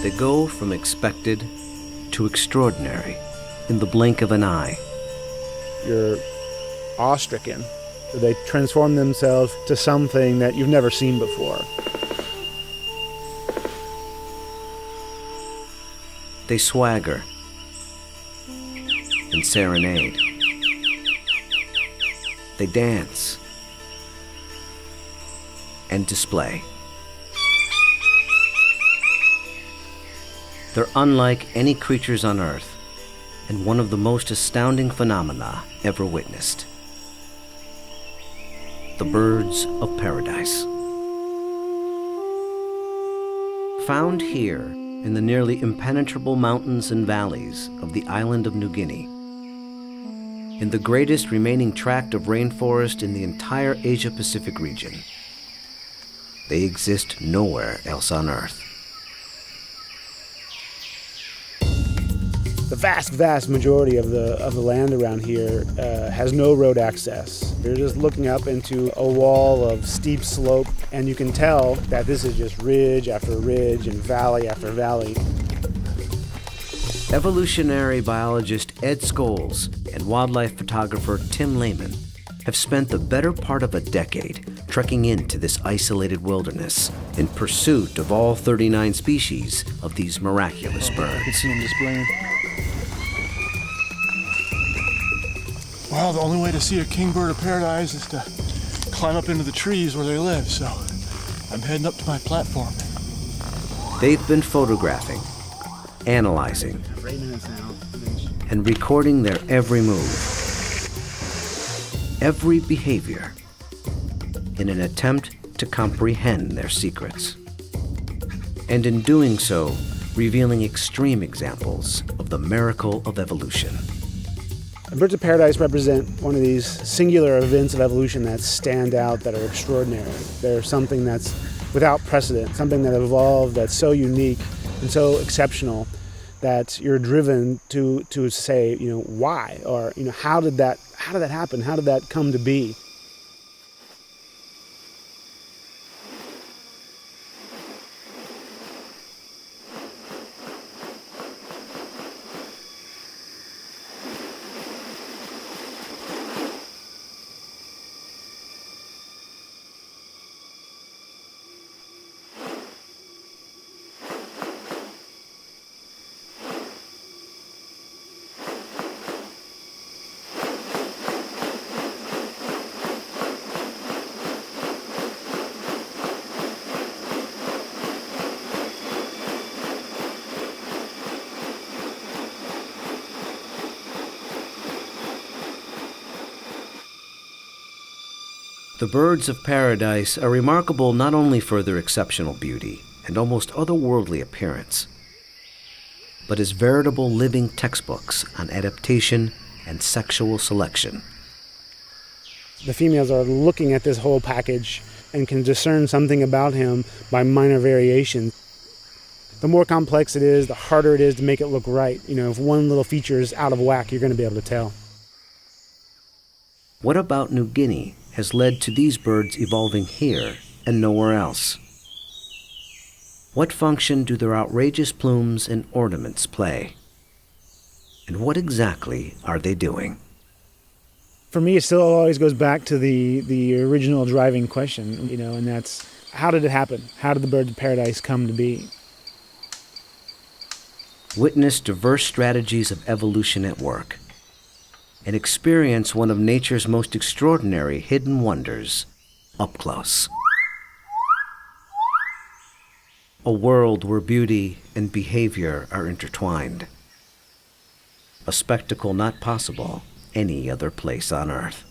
They go from expected to extraordinary in the blink of an eye. You're awestricken. They transform themselves to something that you've never seen before. They swagger and serenade. They dance and display. They're unlike any creatures on Earth, and one of the most astounding phenomena ever witnessed. The birds of paradise. Found here in the nearly impenetrable mountains and valleys of the island of New Guinea, in the greatest remaining tract of rainforest in the entire Asia-Pacific region. They exist nowhere else on Earth. The vast majority of the land around here has no road access. You're just looking up into a wall of steep slope, and you can tell that this is just ridge after ridge and valley after valley. Evolutionary biologist Ed Scholes and wildlife photographer Tim Lehman have spent the better part of a decade trekking into this isolated wilderness in pursuit of all 39 species of these miraculous birds. I can see them displaying. Well, the only way to see a kingbird of paradise is to climb up into the trees where they live, so I'm heading up to my platform. They've been photographing, analyzing, and recording their every move, every behavior, in an attempt to comprehend their secrets. And in doing so, revealing extreme examples of the miracle of evolution. Birds of paradise represent one of these singular events of evolution that stand out, that are extraordinary. They're something that's without precedent, something that evolved that's so unique and so exceptional that you're driven to say, why? Or, how did that happen? How did that come to be? The birds of paradise are remarkable not only for their exceptional beauty and almost otherworldly appearance, but as veritable living textbooks on adaptation and sexual selection. The females are looking at this whole package and can discern something about him by minor variation. The more complex it is, the harder it is to make it look right. If one little feature is out of whack, you're going to be able to tell. What about New Guinea has led to these birds evolving here and nowhere else? What function do their outrageous plumes and ornaments play? And what exactly are they doing? For me, it still always goes back to the original driving question, and that's, how did it happen? How did the birds of paradise come to be? Witness diverse strategies of evolution at work, and experience one of nature's most extraordinary hidden wonders up close. A world where beauty and behavior are intertwined. A spectacle not possible any other place on Earth.